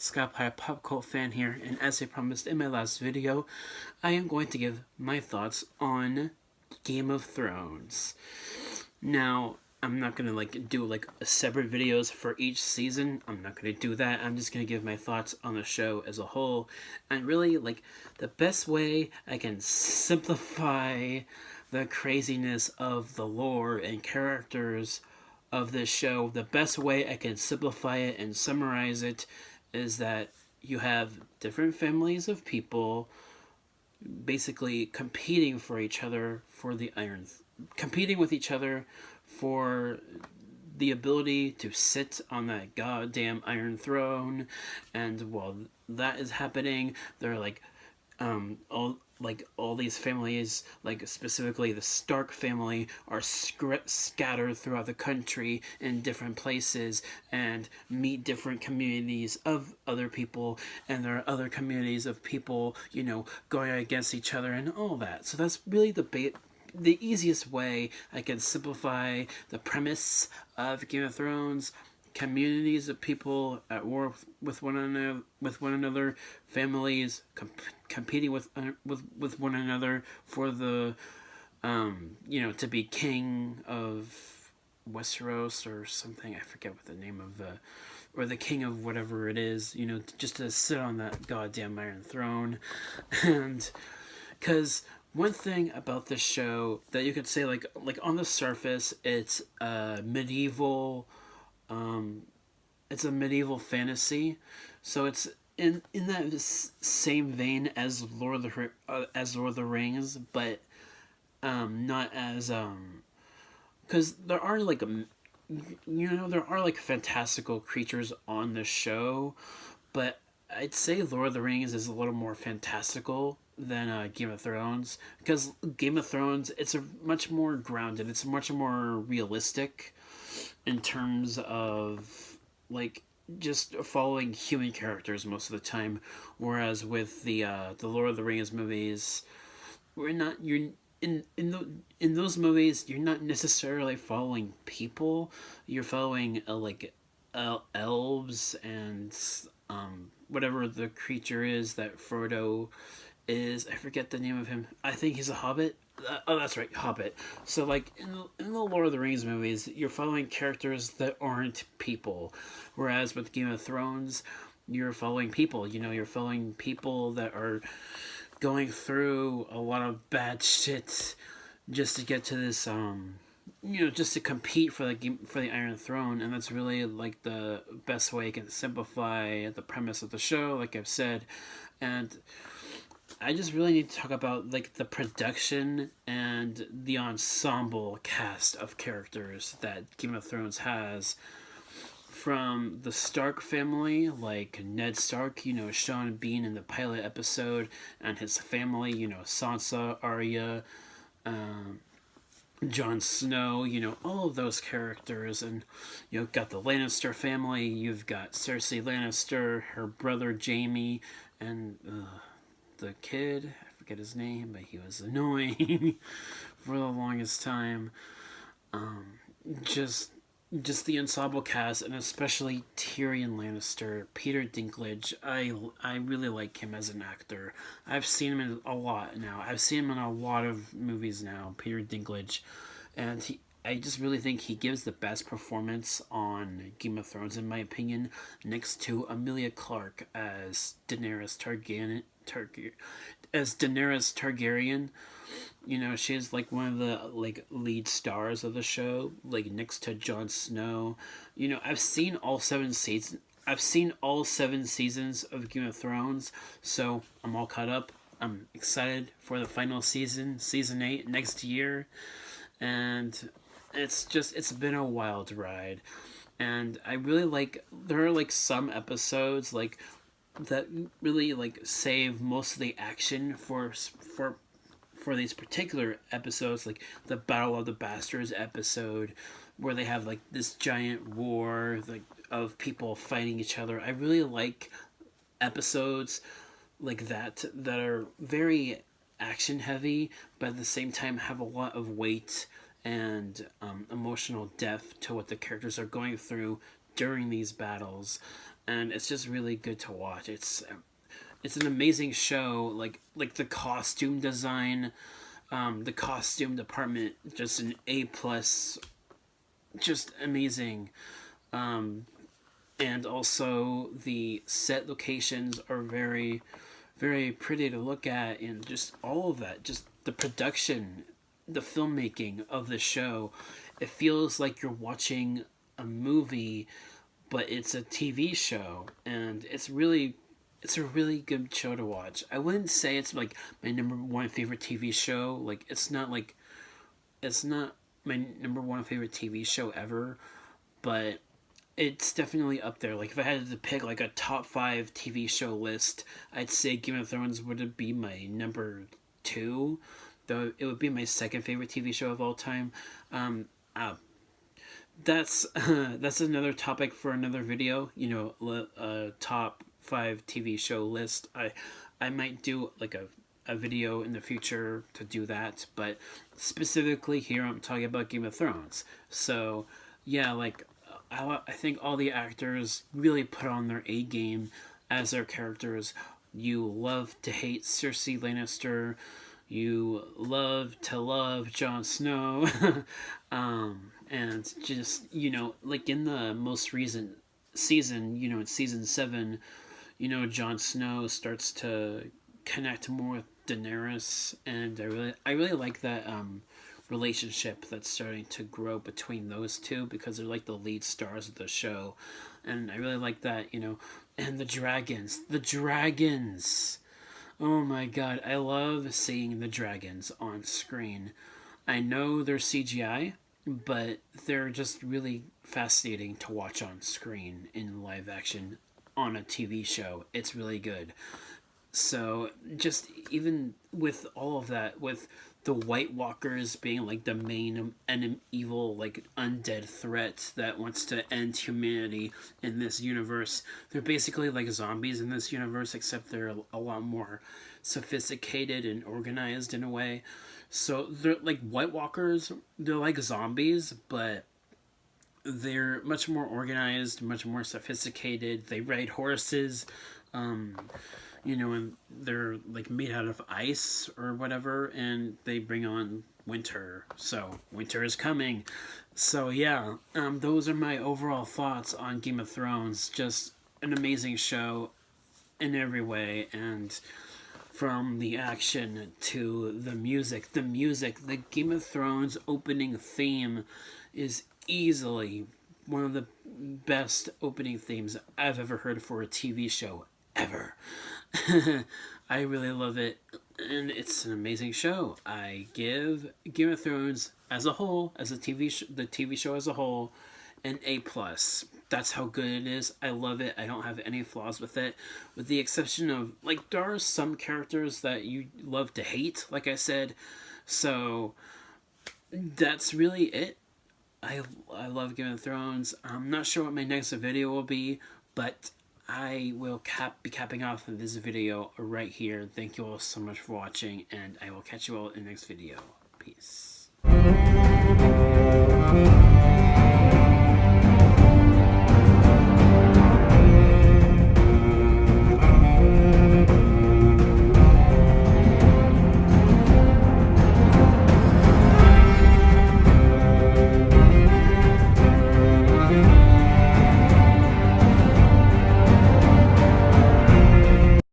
Scott Pye, Pop Cult Fan here, and as I promised in my last video, I am going to give my thoughts on Game of Thrones. Now, I'm not gonna do a separate videos for each season. I'm not gonna do that. I'm just gonna give my thoughts on the show as a whole, and really the best way I can simplify the craziness of the lore and characters of this show. The best way I can simplify it and summarize it is that you have different families of people basically competing for each other for the competing with each other for the ability to sit on that goddamn Iron Throne. And while that is happening, they're all these families, specifically the Stark family, are scattered throughout the country in different places and meet different communities of other people, and there are other communities of people, going against each other and all that. So that's really the easiest way I can simplify the premise of Game of Thrones. Communities of people at war with one another, families competing with one another for the to be king of Westeros or something. I forget what the name of or the king of whatever it is, just to sit on that goddamn Iron Throne. And because one thing about this show that you could say, on the surface, it's medieval. It's a medieval fantasy, so it's in that same vein as Lord of the Rings, but not as because there are there are fantastical creatures on the show, but I'd say Lord of the Rings is a little more fantastical than Game of Thrones, because Game of Thrones, it's much more grounded, it's much more realistic in terms of just following human characters most of the time, whereas with the Lord of the Rings movies, you're in those movies, you're not necessarily following people, you're following elves and whatever the creature is that Frodo is. I forget the name of him. I think he's a hobbit. Oh, that's right, Hobbit. So, in the Lord of the Rings movies, you're following characters that aren't people. Whereas with Game of Thrones, you're following people. You're following people that are going through a lot of bad shit just to get to this, just to compete for the Iron Throne. And that's really, the best way I can simplify the premise of the show, like I've said. And I just really need to talk about the production and the ensemble cast of characters that Game of Thrones has. From the Stark family, like Ned Stark, Sean Bean in the pilot episode, and his family, Sansa, Arya, Jon Snow, all of those characters. And you've got the Lannister family, you've got Cersei Lannister, her brother Jaime, and the kid, I forget his name, but he was annoying for the longest time. Just the ensemble cast, and especially Tyrion Lannister, Peter Dinklage. I really like him as an actor. I've seen him in a lot now. I've seen him in a lot of movies now, Peter Dinklage, and I just really think he gives the best performance on Game of Thrones, in my opinion, next to Emilia Clarke as Daenerys Targaryen. She's one of the lead stars of the show, next to Jon Snow. I've seen all 7 seasons. I've seen all 7 seasons of Game of Thrones, so I'm all caught up. I'm excited for the final season, season 8, next year, and it's been a wild ride, and I really there are some episodes that really save most of the action for these particular episodes, like the Battle of the Bastards episode, where they have this giant war of people fighting each other. I really like episodes like that are very action heavy, but at the same time have a lot of weight and emotional depth to what the characters are going through during these battles. and it's just really good to watch. It's an amazing show. Like the costume design, the costume department, just an A+, just amazing. And also the set locations are very, very pretty to look at, and just all of that, just the production, the filmmaking of the show. It feels like you're watching a movie, but it's a TV show, and it's a really good show to watch. I wouldn't say it's like my number one favorite TV show. It's not my number one favorite TV show ever, but it's definitely up there. Like if I had to pick like a top 5 TV show list, I'd say Game of Thrones would be my number 2, though it would be my second favorite TV show of all time. That's that's another topic for another video. Top 5 TV show list. I might do like a video in the future to do that, but specifically here I'm talking about Game of Thrones. So yeah, like I think all the actors really put on their A game as their characters. You love to hate Cersei Lannister. You love to love Jon Snow. And just, like in the most recent season, in season 7, Jon Snow starts to connect more with Daenerys, and I really like that relationship that's starting to grow between those two, because they're like the lead stars of the show, and I really like that. And the dragons, oh my god, I love seeing the dragons on screen. I know they're CGI, but they're just really fascinating to watch on screen in live action on a TV show. It's really good. So just even with all of that, with the White Walkers being like the main and evil, like undead threat that wants to end humanity in this universe, they're basically like zombies in this universe, except they're a lot more sophisticated and organized in a way. So they're like White Walkers, they're like zombies, but they're much more organized, much more sophisticated. They ride horses, and they're like made out of ice or whatever, and they bring on winter. So winter is coming. So yeah, those are my overall thoughts on Game of Thrones. Just an amazing show in every way, and from the action to the music, the Game of Thrones opening theme is easily one of the best opening themes I've ever heard for a TV show ever. I really love it, and it's an amazing show. I give Game of Thrones as a whole, as the TV show as a whole, an A+. That's how good it is. I love it. I don't have any flaws with it, with the exception of, like, there are some characters that you love to hate, like I said. So that's really it. I love Game of Thrones. I'm not sure what my next video will be, but I will be capping off this video right here. Thank you all so much for watching, and I will catch you all in the next video. Peace.